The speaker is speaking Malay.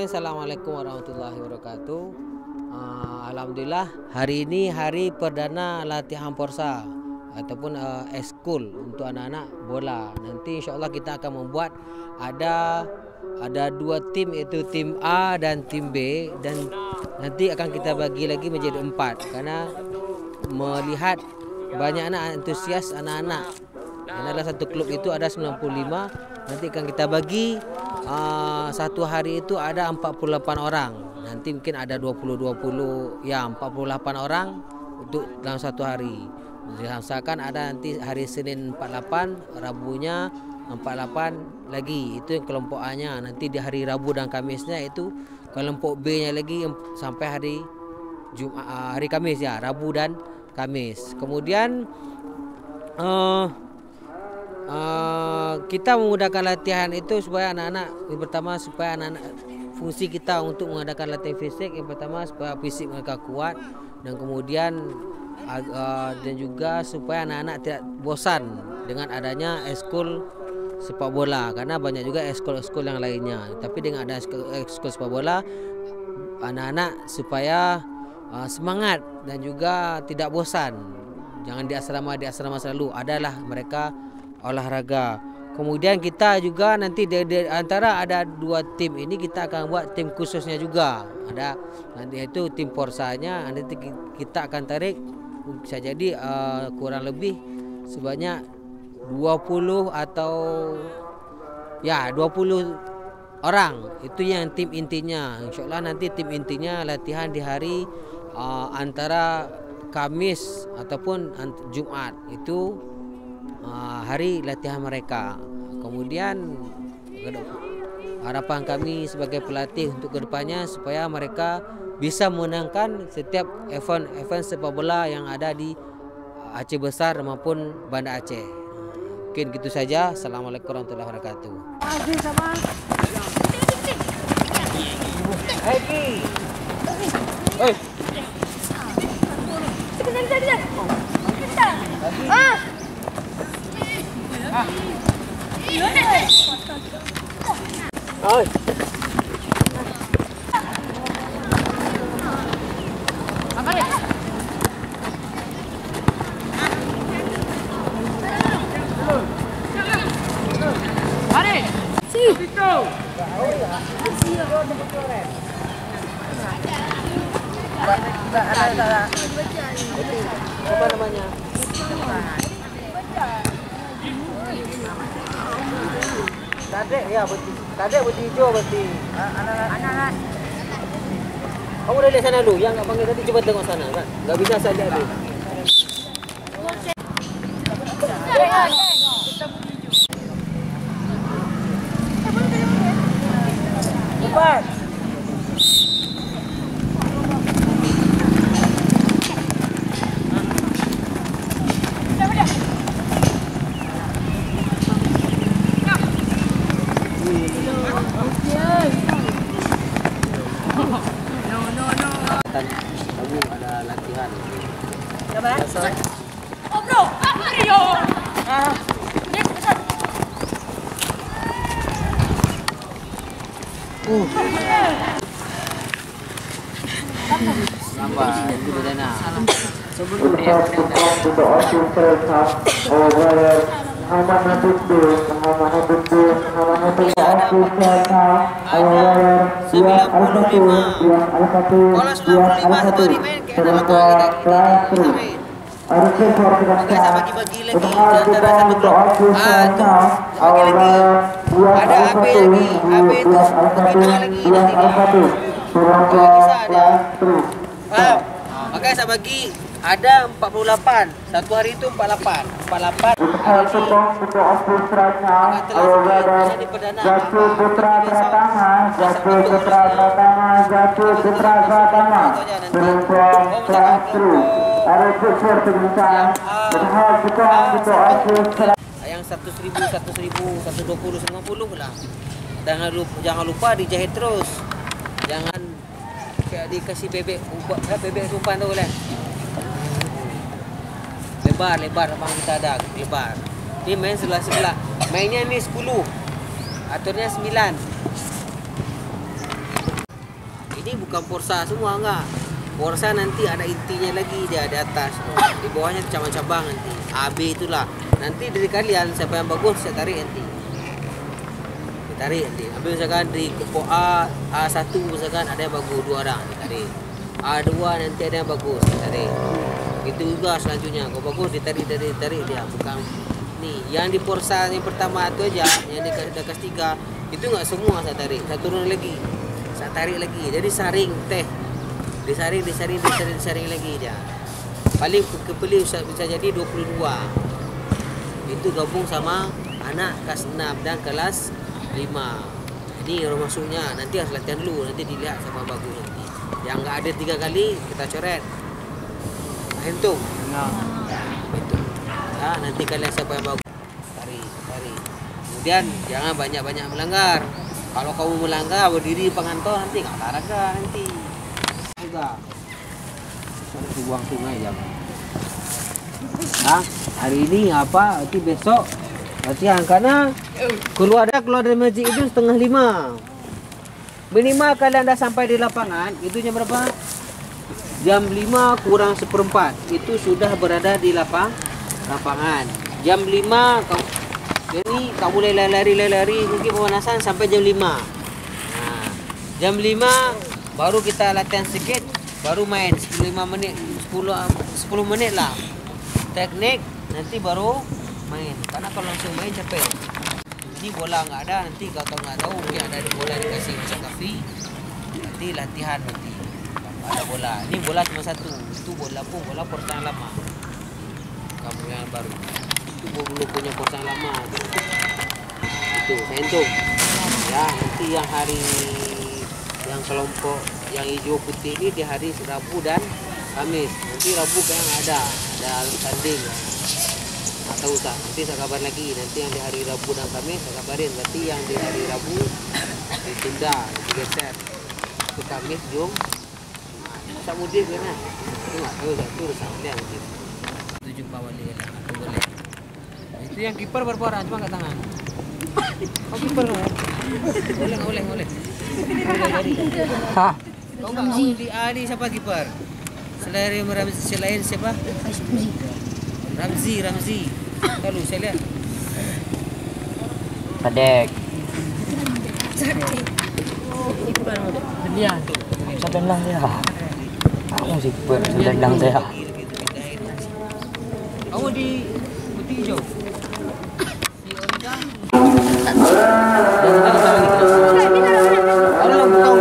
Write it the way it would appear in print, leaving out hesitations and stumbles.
Assalamualaikum warahmatullahi wabarakatuh. Alhamdulillah hari ini hari perdana latihan Porsa ataupun eskul untuk anak-anak bola. Nanti insyaAllah kita akan membuat ada dua tim, iaitu tim A dan tim B, dan nanti akan kita bagi lagi menjadi 4 karena melihat banyak anak antusias anak-anak. Karena dalam satu klub itu ada 95, nanti akan kita bagi satu hari itu ada 48 orang. Nanti mungkin ada 48 orang untuk dalam satu hari. Misalkan ada nanti hari Senin 48, Rabunya 48 lagi. Itu kelompok A-nya. Nanti di hari Rabu dan Kamisnya itu kelompok B-nya lagi sampai hari Kamis ya, Rabu dan Kamis. Kemudian kita memudahkan latihan itu supaya anak-anak, yang pertama supaya anak-anak, fungsi kita untuk mengadakan latihan fisik yang pertama supaya fisik mereka kuat, dan kemudian dan juga supaya anak-anak tidak bosan dengan adanya eskul sepak bola, karena banyak juga eskul-eskul yang lainnya. Tapi dengan ada eskul sepak bola, anak-anak supaya semangat dan juga tidak bosan. Jangan di asrama selalu, adalah mereka olahraga. Kemudian kita juga nanti di antara ada 2 tim ini kita akan buat tim khususnya juga. Ada nanti itu tim Porsanya, nanti kita akan tarik bisa jadi kurang lebih sebanyak 20 atau ya 20 orang. Itu yang tim intinya. Insyaallah nanti tim intinya latihan di hari antara Kamis ataupun Jumat. Itu hari latihan mereka. Kemudian harapan kami sebagai pelatih untuk kedepannya supaya mereka bisa memenangkan setiap event sepak bola yang ada di Aceh Besar maupun Banda Aceh. Mungkin gitu saja. Assalamualaikum warahmatullahi wabarakatuh. Apa namanya? Kadek ya, kadek putih hijau berarti. Anak. Kamu udah lihat sana dulu, yang nggak panggil tadi coba tengok sana kan? Nggak bisa saya lihat dulu. Cepat. Kamu ada latihan. Oh bro, Rio. Nampak itu dana. Sebelum bagi lagi antara satu klub. Ada AB lagi. AB itu lagi nanti. Bisa ada. Makanya saya bagi ada 48. Satu hari itu 48. 48. Yang 100.000, 120, 150 lah. Jangan lupa dijahit terus. Jangan dikasih bebek umpan tu lah. Lebar abang kita ada lebar. Ini main sebelah. Mainnya ni 10. Aturnya 9. Ini bukan porsa semua enggak. Porsa nanti ada intinya lagi dia di atas. Di bawahnya cabang-cabang nanti. AB itulah. Nanti dari kalian siapa yang bagus saya tarik nanti. Ditarik nanti. Ambil misalkan di kelompok A1 misalkan ada yang bagus 2 orang ditarik. A2 nanti ada yang bagus ditarik. Itu juga selanjutnya. Kalau bagus ditarik dia. Bukan nih yang di porsa yang pertama itu aja, yang di kelas 3 itu enggak semua saya tarik. Saya turun lagi. Saya tarik lagi. Jadi saring teh. Disaring lagi dia. Paling kepeli bisa jadi 22. Itu gabung sama anak kelas 6 dan kelas 5. Ini orang masuknya nanti harus latihan dulu, nanti dilihat sama bagus nanti. Yang enggak ada 3 kali kita coret. Hitung. Nah. Itu. Ya, nanti kalian siapa yang bagus tarik. Kemudian jangan banyak-banyak melanggar. Kalau kamu melanggar berdiri pengantor nanti enggak olahraga nanti. Juga. Sampai buang sungai jam. Nah, hari ini apa? Nanti besok latihan karena keluar dari masjid itu 4:30. Minimal kalian dah sampai di lapangan, itu jam berapa? Jam 5 kurang 1/4. Itu sudah berada di lapangan. Jam 5 kamu mulai lari mungkin pemanasan sampai jam 5. Nah, jam 5 baru kita latihan sedikit, baru main 10 menit lah. Teknik nanti baru main. Karena kalau langsung main capek. Ini bola nggak ada, nanti kalau nggak tahu mungkin ada bola dikasih macam kafe. Nanti latihan nanti. Ada bola. Ini bola cuma satu. Itu bola porsa yang lama. Kamu yang baru. Itu belum punya porsa yang lama. Itu saya hitung. Ya, nanti yang hari yang kelompok yang hijau putih ini di hari Rabu dan Kamis. Nanti Rabu kan ada tanding. Atau usah, nanti saya kabar lagi. Nanti yang di hari Rabu dan Kamis saya kabarin. Berarti yang di hari Rabu ditunda, digeser ke Kamis, Jum. Masa mudik kan? Itu nggak tahu, itu urusan dia mungkin. Itu jumpa wali lah, aku boleh. Itu yang kiper berapa orang? Cuma nggak tangan. Oh kiper kan? Boleh. Hah? Kau nggak di Ali siapa kiper? Selain siapa? Ramzi. Lalu saya lihat. Padek. Dia. Sedang dia. Aku sih sedang saya. Kamu di putih hijau. Kalau bukan